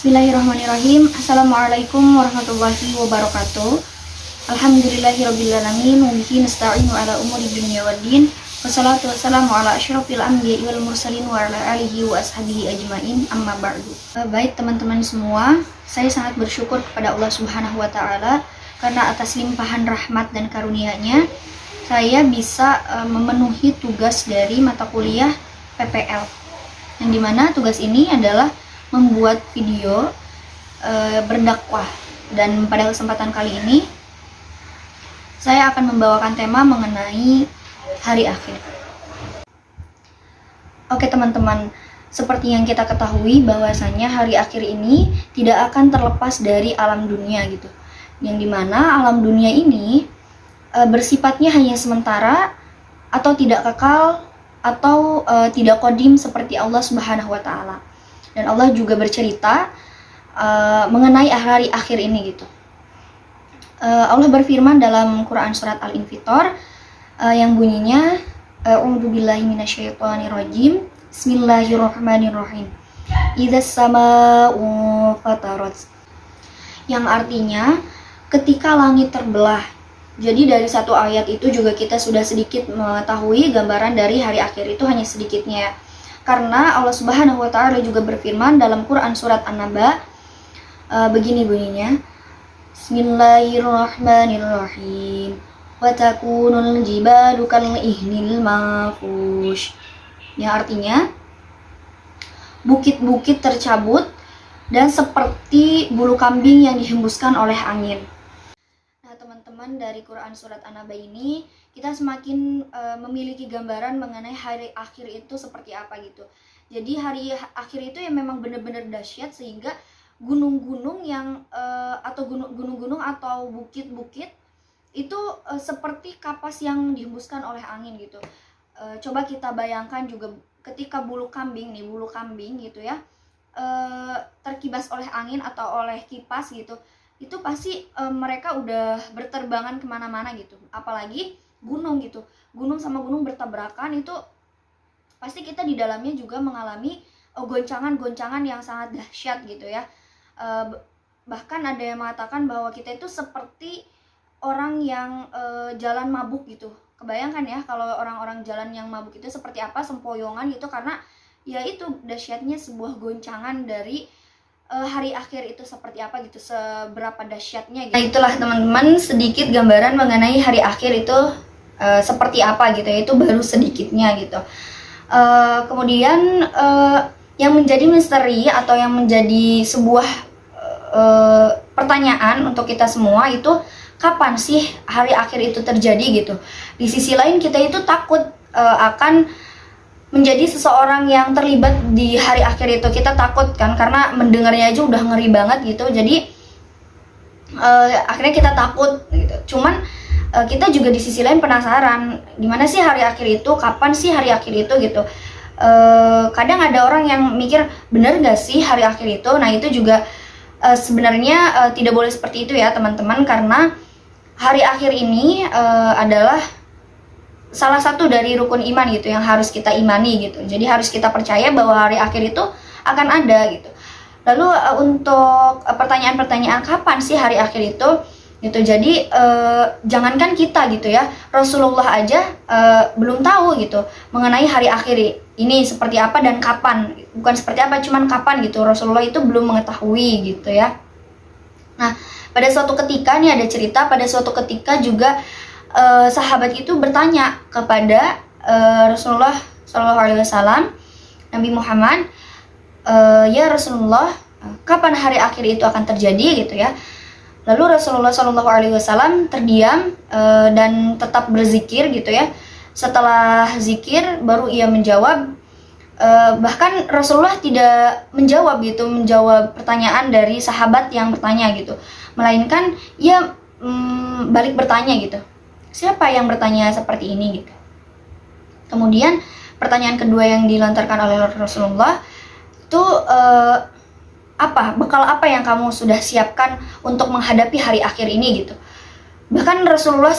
Bismillahirrahmanirrahim. Assalamualaikum warahmatullahi wabarakatuh. Alhamdulillahirrabbilalamin. Wabihi nasta'inu ala umuri dunia waddin. Wassalatu wassalamu ala asyrafil anbiya'i wal mursalin wa ala alihi wa ashabihi ajmain, amma ba'du. Baik teman-teman semua, saya sangat bersyukur kepada Allah Subhanahu wa taala karena atas limpahan rahmat dan karunia-Nya saya bisa memenuhi tugas dari mata kuliah PPL. Yang dimana tugas ini adalah membuat video berdakwah, dan pada kesempatan kali ini saya akan membawakan tema mengenai hari akhir. Oke teman-teman, seperti yang kita ketahui bahwasanya hari akhir ini tidak akan terlepas dari alam dunia gitu, yang dimana alam dunia ini bersifatnya hanya sementara atau tidak kekal atau tidak qadim seperti Allah Subhanahu wa taala. Dan Allah juga bercerita mengenai hari akhir ini gitu. Allah berfirman dalam Quran surat Al-Infitor yang bunyinya A'udzubillahi minasyaitonirrajim. Bismillahirrahmanirrahim. Idzas samaa'u fatarat. Yang artinya ketika langit terbelah. Jadi dari satu ayat itu juga kita sudah sedikit mengetahui gambaran dari hari akhir itu hanya sedikitnya. Karena Allah Subhanahu wa taala juga berfirman dalam Quran surat An-Naba begini bunyinya. Bismillahirrahmanirrahim. Wa takunul jibalu kal ihnil manfush. Yang artinya bukit-bukit tercabut dan seperti bulu kambing yang dihembuskan oleh angin. Nah, teman-teman, dari Quran surat An-Naba ini kita semakin memiliki gambaran mengenai hari akhir itu seperti apa gitu. Jadi hari akhir itu yang memang benar-benar dahsyat sehingga gunung-gunung yang atau gunung-gunung atau bukit-bukit itu seperti kapas yang dihembuskan oleh angin gitu. Coba kita bayangkan juga ketika bulu kambing gitu ya, terkibas oleh angin atau oleh kipas gitu, itu pasti mereka udah berterbangan kemana-mana gitu. Apalagi gunung gitu, gunung sama gunung bertabrakan, itu pasti kita di dalamnya juga mengalami goncangan-goncangan yang sangat dahsyat gitu ya. Bahkan ada yang mengatakan bahwa kita itu seperti orang yang jalan mabuk gitu. Kebayangkan ya kalau orang-orang jalan yang mabuk itu seperti apa, sempoyongan gitu, karena ya itu dahsyatnya sebuah goncangan dari hari akhir itu seperti apa gitu, seberapa dahsyatnya gitu. Nah, itulah teman-teman sedikit gambaran mengenai hari akhir itu seperti apa gitu ya, itu baru sedikitnya gitu. Kemudian yang menjadi misteri atau yang menjadi sebuah pertanyaan untuk kita semua itu kapan sih hari akhir itu terjadi gitu. Di sisi lain kita itu takut akan menjadi seseorang yang terlibat di hari akhir itu. Kita takut kan, karena mendengarnya aja udah ngeri banget gitu. Jadi akhirnya kita takut gitu. Cuman kita juga di sisi lain penasaran, gimana sih hari akhir itu, kapan sih hari akhir itu gitu. Kadang ada orang yang mikir, bener gak sih hari akhir itu? Nah itu juga sebenarnya tidak boleh seperti itu ya teman-teman, karena hari akhir ini adalah salah satu dari rukun iman gitu yang harus kita imani gitu. Jadi harus kita percaya bahwa hari akhir itu akan ada gitu. Lalu untuk pertanyaan-pertanyaan kapan sih hari akhir itu gitu. Jadi jangankan kita gitu ya, Rasulullah aja belum tahu gitu mengenai hari akhir ini seperti apa dan kapan. Bukan seperti apa, cuman kapan gitu. Rasulullah itu belum mengetahui gitu ya. Nah, pada suatu ketika nih ada cerita, pada suatu ketika juga sahabat itu bertanya kepada Rasulullah SAW, Nabi Muhammad, ya Rasulullah, kapan hari akhir itu akan terjadi gitu ya. Lalu Rasulullah SAW terdiam dan tetap berzikir gitu ya. Setelah zikir baru ia menjawab. Bahkan Rasulullah tidak menjawab gitu, menjawab pertanyaan dari sahabat yang bertanya gitu, melainkan ia balik bertanya gitu. Siapa yang bertanya seperti ini gitu. Kemudian pertanyaan kedua yang dilontarkan oleh Rasulullah itu bekal apa yang kamu sudah siapkan untuk menghadapi hari akhir ini gitu. Bahkan Rasulullah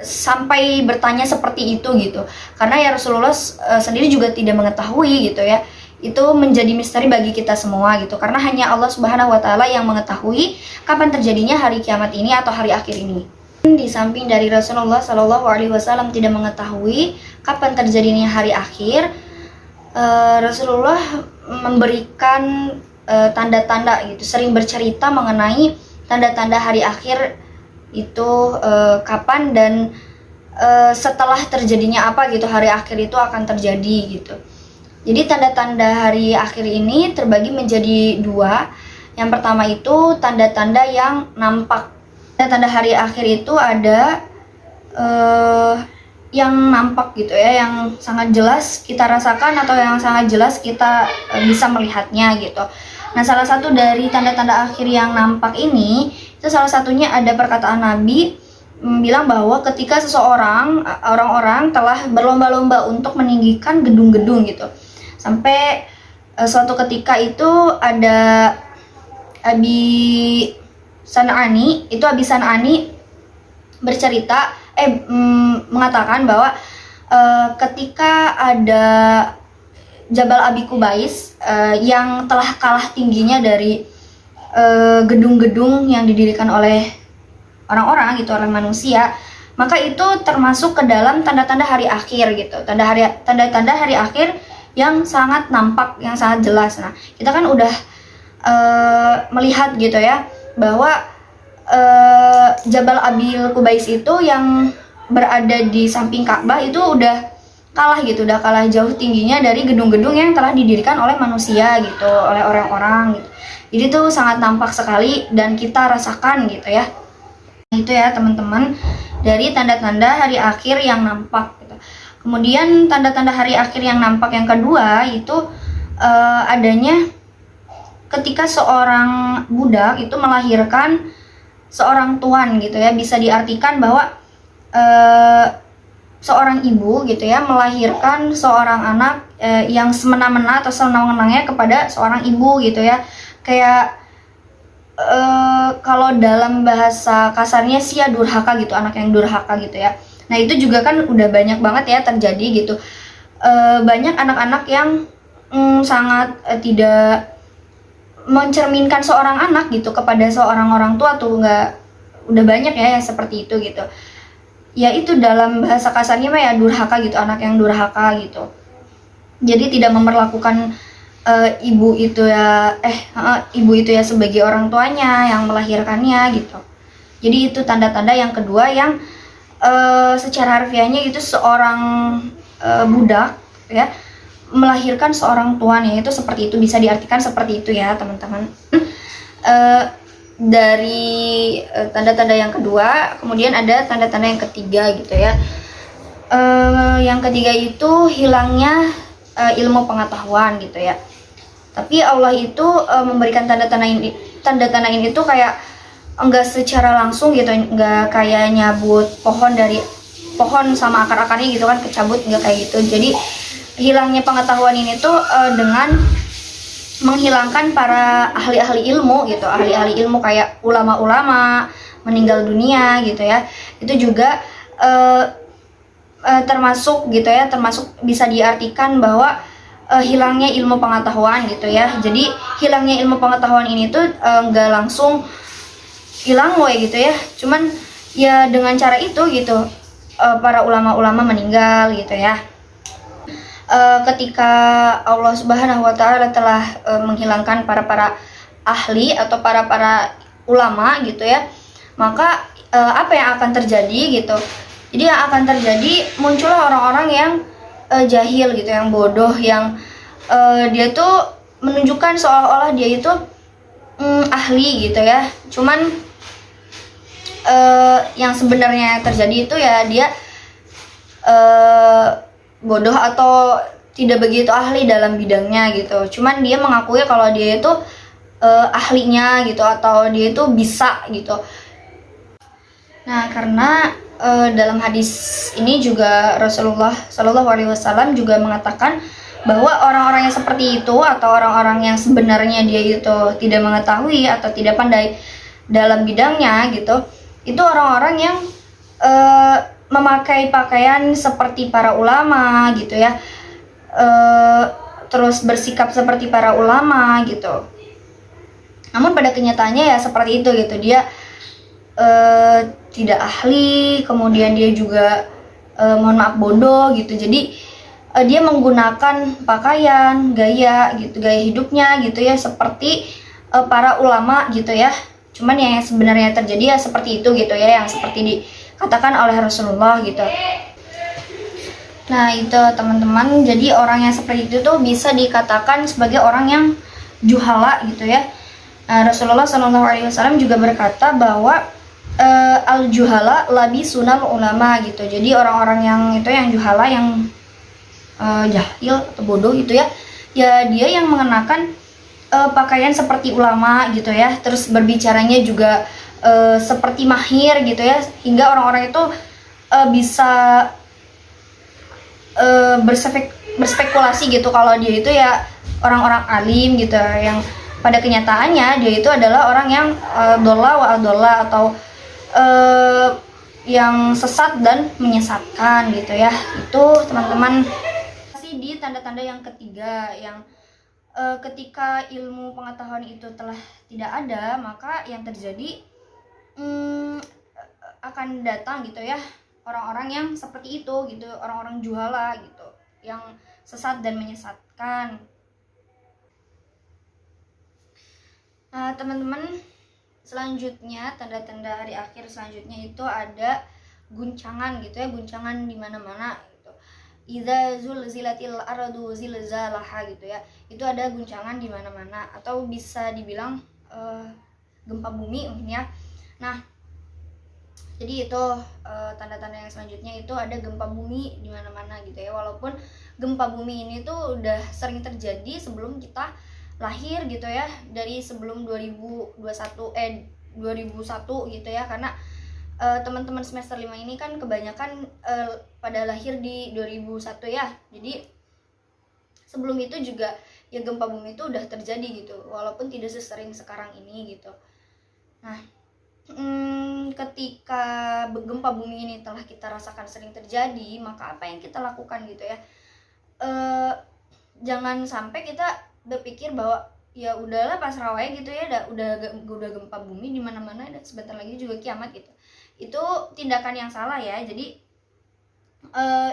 sampai bertanya seperti itu gitu, karena ya Rasulullah sendiri juga tidak mengetahui gitu ya itu menjadi misteri bagi kita semua gitu, karena hanya Allah Subhanahu wa taala yang mengetahui kapan terjadinya hari kiamat ini atau hari akhir ini. Di samping dari Rasulullah Shallallahu alaihi wasallam tidak mengetahui kapan terjadinya hari akhir, Rasulullah memberikan tanda-tanda gitu, sering bercerita mengenai tanda-tanda hari akhir itu kapan dan setelah terjadinya apa gitu hari akhir itu akan terjadi gitu. Jadi tanda-tanda hari akhir ini terbagi menjadi dua. Yang pertama itu tanda-tanda yang nampak. Tanda-tanda hari akhir itu ada yang nampak gitu ya, yang sangat jelas kita rasakan atau yang sangat jelas kita bisa melihatnya gitu. Nah, salah satu dari tanda-tanda akhir yang nampak ini, itu salah satunya ada perkataan Nabi bilang bahwa ketika orang-orang telah berlomba-lomba untuk meninggikan gedung-gedung gitu. Sampai suatu ketika itu ada Abi San'ani bercerita mengatakan bahwa ketika ada Jabal Abi Kubais yang telah kalah tingginya dari gedung-gedung yang didirikan oleh orang-orang gitu, oleh manusia, maka itu termasuk ke dalam tanda-tanda hari akhir gitu, tanda-tanda hari akhir yang sangat nampak, yang sangat jelas. Nah, kita kan udah melihat gitu ya bahwa Jabal Abi Kubais itu yang berada di samping Ka'bah itu udah kalah jauh tingginya dari gedung-gedung yang telah didirikan oleh manusia gitu, oleh orang-orang gitu. Jadi itu sangat nampak sekali dan kita rasakan gitu ya. Itu ya teman-teman, dari tanda-tanda hari akhir yang nampak gitu. Kemudian tanda-tanda hari akhir yang nampak yang kedua itu adanya ketika seorang budak itu melahirkan seorang tuan gitu ya. Bisa diartikan bahwa seorang ibu gitu ya melahirkan seorang anak yang semena-mena atau sewenang-wenangnya kepada seorang ibu gitu ya. Kayak kalau dalam bahasa kasarnya sia durhaka gitu, anak yang durhaka gitu ya. Nah, itu juga kan udah banyak banget ya terjadi gitu. Banyak anak-anak yang sangat tidak mencerminkan seorang anak gitu kepada seorang orang tua tuh, udah banyak ya yang seperti itu gitu. Ya itu dalam bahasa kasarnya mah ya durhaka gitu, anak yang durhaka gitu. Jadi tidak memperlakukan ibu itu ya sebagai orang tuanya yang melahirkannya gitu. Jadi itu tanda-tanda yang kedua yang secara harfiahnya itu seorang budak ya melahirkan seorang tuannya, itu seperti itu, bisa diartikan seperti itu ya teman-teman. Dari tanda-tanda yang kedua, kemudian ada tanda-tanda yang ketiga gitu ya. Yang ketiga itu hilangnya ilmu pengetahuan gitu ya. Tapi Allah itu memberikan tanda-tanda ini tuh kayak enggak secara langsung gitu, enggak kayak nyabut pohon sama akar-akarnya gitu kan, kecabut, enggak kayak gitu. Jadi hilangnya pengetahuan ini tuh dengan menghilangkan para ahli-ahli ilmu gitu, ahli-ahli ilmu kayak ulama-ulama meninggal dunia gitu ya. Itu juga termasuk gitu ya, termasuk bisa diartikan bahwa hilangnya ilmu pengetahuan gitu ya. Jadi hilangnya ilmu pengetahuan ini tuh nggak langsung hilang gitu ya, cuman ya dengan cara itu gitu para ulama-ulama meninggal gitu ya. Ketika Allah Subhanahu wa taala telah menghilangkan para ahli atau para ulama gitu ya, maka apa yang akan terjadi gitu? Jadi yang akan terjadi muncullah orang-orang yang jahil gitu, yang bodoh, yang dia tuh menunjukkan seolah-olah dia itu ahli gitu ya. Cuman yang sebenarnya terjadi itu ya dia bodoh atau tidak begitu ahli dalam bidangnya gitu. Cuman dia mengakui kalau dia itu ahlinya gitu, atau dia itu bisa gitu. Nah, karena dalam hadis ini juga Rasulullah Shallallahu alaihi wasallam juga mengatakan bahwa orang-orang yang seperti itu atau orang-orang yang sebenarnya dia itu tidak mengetahui atau tidak pandai dalam bidangnya gitu, itu orang-orang yang memakai pakaian seperti para ulama gitu ya, terus bersikap seperti para ulama gitu. Namun pada kenyataannya ya seperti itu gitu, dia tidak ahli, kemudian dia juga mohon maaf bodoh gitu. Jadi dia menggunakan pakaian, gaya gitu, gaya hidupnya gitu ya seperti para ulama gitu ya. Cuman yang sebenarnya terjadi ya seperti itu gitu ya, yang seperti dikatakan oleh Rasulullah gitu. Nah itu teman-teman, jadi orang yang seperti itu tuh bisa dikatakan sebagai orang yang juhala gitu ya. Rasulullah SAW juga berkata bahwa al-juhala labi sunal ulama gitu. Jadi orang-orang yang itu yang juhala, yang jahil atau bodoh gitu ya, ya dia yang mengenakan pakaian seperti ulama gitu ya, terus berbicaranya juga seperti mahir gitu ya, hingga orang-orang itu bisa berspekulasi gitu kalau dia itu ya orang-orang alim gitu, yang pada kenyataannya dia itu adalah orang yang dolla wa adolla, atau yang sesat dan menyesatkan gitu ya. Itu teman-teman masih di tanda-tanda yang ketiga, yang ketika ilmu pengetahuan itu telah tidak ada, maka yang terjadi akan datang gitu ya orang-orang yang seperti itu gitu, orang-orang juhala gitu, yang sesat dan menyesatkan. Nah teman-teman, selanjutnya tanda-tanda hari akhir selanjutnya itu ada guncangan gitu ya, guncangan di mana-mana gitu. Idza zulzilatil ardu zilzalaha gitu ya. Itu ada guncangan di mana-mana, atau bisa dibilang gempa bumi mungkin ya. Nah, jadi itu tanda-tanda yang selanjutnya itu ada gempa bumi di mana-mana gitu ya. Walaupun gempa bumi ini tuh udah sering terjadi sebelum kita lahir gitu ya, dari sebelum 2001 gitu ya, karena teman-teman semester 5 ini kan kebanyakan pada lahir di 2001 ya. Jadi sebelum itu juga ya gempa bumi itu udah terjadi gitu, walaupun tidak sesering sekarang ini gitu. Nah, ketika gempa bumi ini telah kita rasakan sering terjadi, maka apa yang kita lakukan gitu ya? Jangan sampai kita berpikir bahwa ya udahlah pasrah wae gitu ya, udah gempa bumi di mana-mana dan sebentar lagi juga kiamat gitu. Itu tindakan yang salah ya. Jadi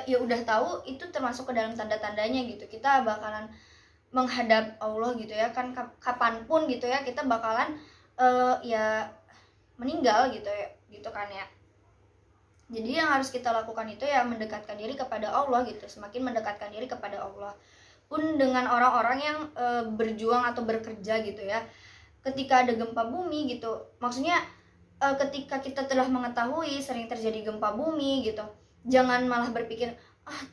ya udah tahu itu termasuk ke dalam tanda-tandanya gitu, kita bakalan menghadap Allah gitu ya kan, kapanpun gitu ya kita bakalan ya meninggal gitu ya, gitu kan ya. Jadi yang harus kita lakukan itu ya mendekatkan diri kepada Allah gitu, semakin mendekatkan diri kepada Allah. Pun dengan orang-orang yang berjuang atau bekerja gitu ya, ketika ada gempa bumi gitu, maksudnya ketika kita telah mengetahui sering terjadi gempa bumi gitu, jangan malah berpikir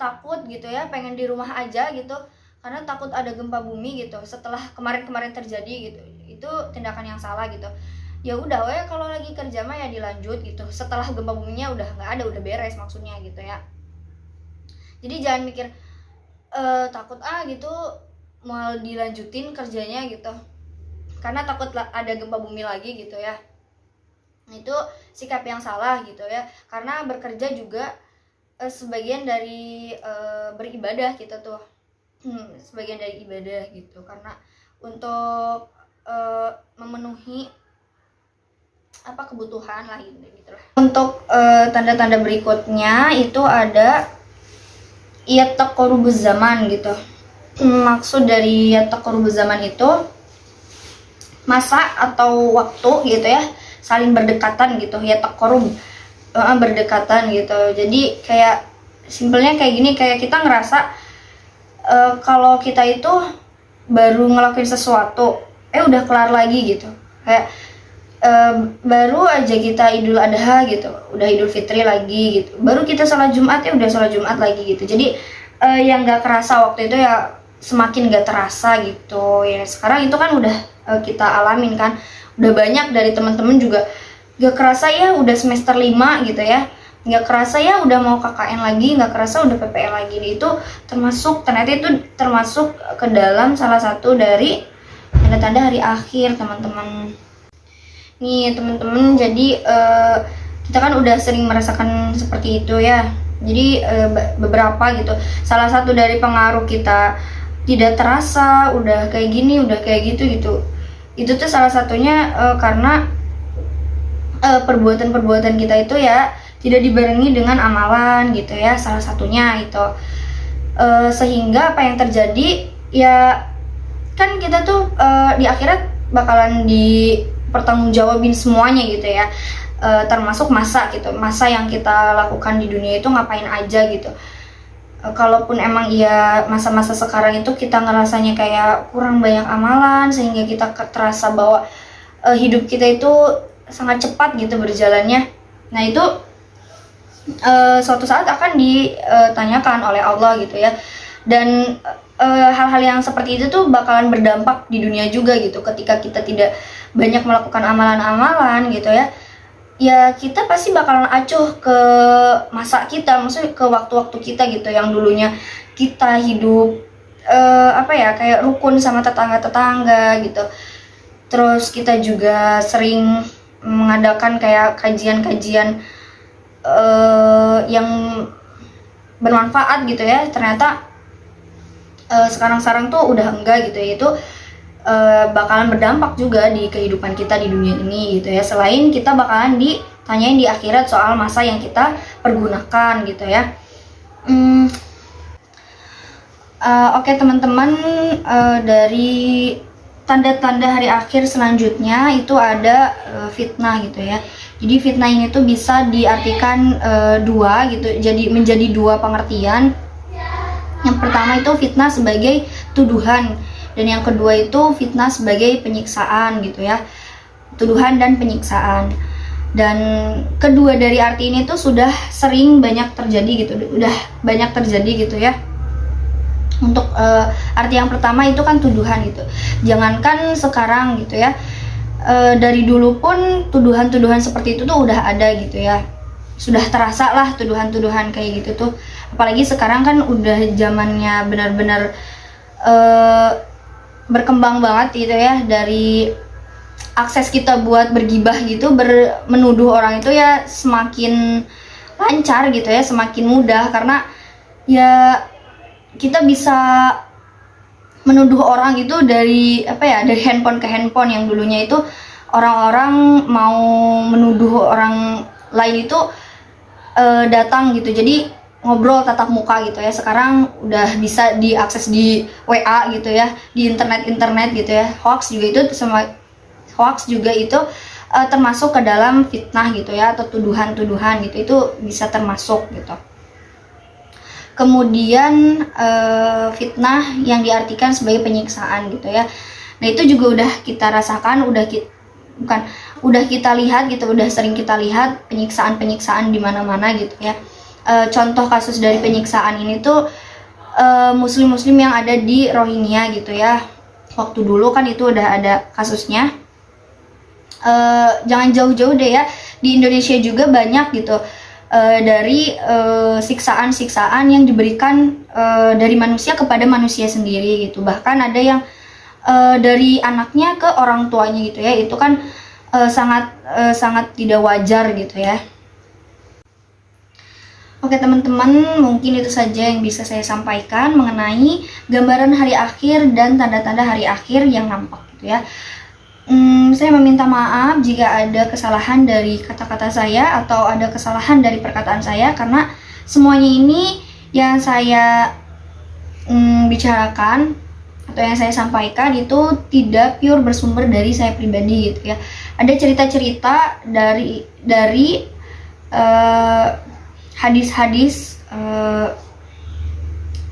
takut gitu ya, pengen di rumah aja gitu karena takut ada gempa bumi gitu setelah kemarin-kemarin terjadi gitu. Itu tindakan yang salah gitu. Ya udah we, kalau lagi kerja mah ya dilanjut gitu, setelah gempa buminya udah nggak ada, udah beres maksudnya gitu ya. Jadi jangan mikir takut gitu mau dilanjutin kerjanya gitu karena takut ada gempa bumi lagi gitu ya. Itu sikap yang salah gitu ya, karena bekerja juga sebagian dari beribadah gitu tuh, sebagian dari ibadah gitu, karena untuk memenuhi kebutuhan lah gitu lah. Untuk tanda-tanda berikutnya itu ada yataqarrubuz zaman gitu. Maksud dari yataqarrubuz zaman itu masa atau waktu gitu ya, saling berdekatan gitu, yataqarrub, berdekatan gitu. Jadi kayak simpelnya kayak gini, kayak kita ngerasa kalau kita itu baru ngelakuin sesuatu udah kelar lagi gitu, kayak baru aja kita Idul Adha gitu, udah Idul Fitri lagi gitu, baru kita sholat Jumat udah sholat Jumat lagi gitu. Jadi yang gak kerasa waktu itu ya semakin gak terasa gitu ya. Sekarang itu kan udah kita alamin kan, udah banyak dari teman-teman juga gak kerasa ya udah semester 5 gitu ya, gak kerasa ya udah mau KKN lagi, gak kerasa udah PPL lagi. Itu ternyata itu termasuk ke dalam salah satu dari tanda-tanda hari akhir teman-teman. Nih teman-teman, jadi kita kan udah sering merasakan seperti itu ya. Jadi beberapa gitu, salah satu dari pengaruh kita tidak terasa, udah kayak gini, udah kayak gitu gitu. Itu tuh salah satunya karena perbuatan-perbuatan kita itu ya tidak dibarengi dengan amalan gitu ya, salah satunya itu. Sehingga apa yang terjadi ya, kan kita tuh di akhirat bakalan dipertanggungjawabin semuanya gitu ya, termasuk masa gitu, masa yang kita lakukan di dunia itu ngapain aja gitu. Kalaupun emang iya masa-masa sekarang itu kita ngerasanya kayak kurang banyak amalan sehingga kita terasa bahwa hidup kita itu sangat cepat gitu berjalannya. Nah itu suatu saat akan ditanyakan oleh Allah gitu ya, dan hal-hal yang seperti itu tuh bakalan berdampak di dunia juga gitu. Ketika kita tidak banyak melakukan amalan-amalan gitu ya, ya kita pasti bakalan acuh ke masa kita, maksudnya ke waktu-waktu kita gitu, yang dulunya kita hidup kayak rukun sama tetangga-tetangga gitu. Terus kita juga sering mengadakan kayak kajian-kajian yang bermanfaat gitu ya. Ternyata sekarang-sekarang tuh udah enggak gitu ya. Itu bakalan berdampak juga di kehidupan kita di dunia ini gitu ya. Selain kita bakalan ditanyain di akhirat soal masa yang kita pergunakan gitu ya. Oke teman-teman, dari tanda-tanda hari akhir selanjutnya itu ada fitnah gitu ya. Jadi fitnah ini tuh bisa diartikan dua gitu, jadi menjadi dua pengertian. Yang pertama itu fitnah sebagai tuduhan, dan yang kedua itu fitnah sebagai penyiksaan gitu ya, tuduhan dan penyiksaan. Dan kedua dari arti ini tuh sudah sering banyak terjadi gitu, udah banyak terjadi gitu ya. Untuk arti yang pertama itu kan tuduhan gitu, jangankan sekarang gitu ya, dari dulu pun tuduhan-tuduhan seperti itu tuh udah ada gitu ya, sudah terasa lah tuduhan-tuduhan kayak gitu tuh. Apalagi sekarang kan udah zamannya benar-benar berkembang banget gitu ya, dari akses kita buat bergibah gitu, menuduh orang itu ya semakin lancar gitu ya, semakin mudah, karena ya kita bisa menuduh orang itu dari dari handphone ke handphone. Yang dulunya itu orang-orang mau menuduh orang lain itu datang gitu, jadi ngobrol tatap muka gitu ya. Sekarang udah bisa diakses di WA gitu ya, di internet gitu ya. Hoax juga itu termasuk ke dalam fitnah gitu ya, atau tuduhan-tuduhan gitu, itu bisa termasuk gitu. Kemudian fitnah yang diartikan sebagai penyiksaan gitu ya. Nah itu juga udah kita rasakan, udah kita lihat gitu, udah sering kita lihat penyiksaan di mana-mana gitu ya. Contoh kasus dari penyiksaan ini tuh muslim-muslim yang ada di Rohingya gitu ya. Waktu dulu kan itu udah ada kasusnya. Jangan jauh-jauh deh ya, di Indonesia juga banyak gitu dari siksaan-siksaan yang diberikan dari manusia kepada manusia sendiri gitu. Bahkan ada yang dari anaknya ke orang tuanya gitu ya. Itu kan sangat tidak wajar gitu ya. Oke teman-teman, mungkin itu saja yang bisa saya sampaikan mengenai gambaran hari akhir dan tanda-tanda hari akhir yang nampak gitu ya. Saya meminta maaf jika ada kesalahan dari kata-kata saya atau ada kesalahan dari perkataan saya, karena semuanya ini yang saya bicarakan atau yang saya sampaikan itu tidak pure bersumber dari saya pribadi gitu ya. Ada cerita-cerita dari hadis-hadis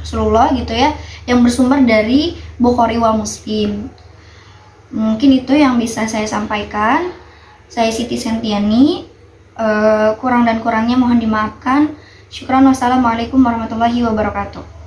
Rasulullah gitu ya, yang bersumber dari Bukhari wa Muslim. Mungkin itu yang bisa saya sampaikan. Saya Siti Sentiani, kurang dan kurangnya mohon dimaafkan. Syukran, wassalamualaikum warahmatullahi wabarakatuh.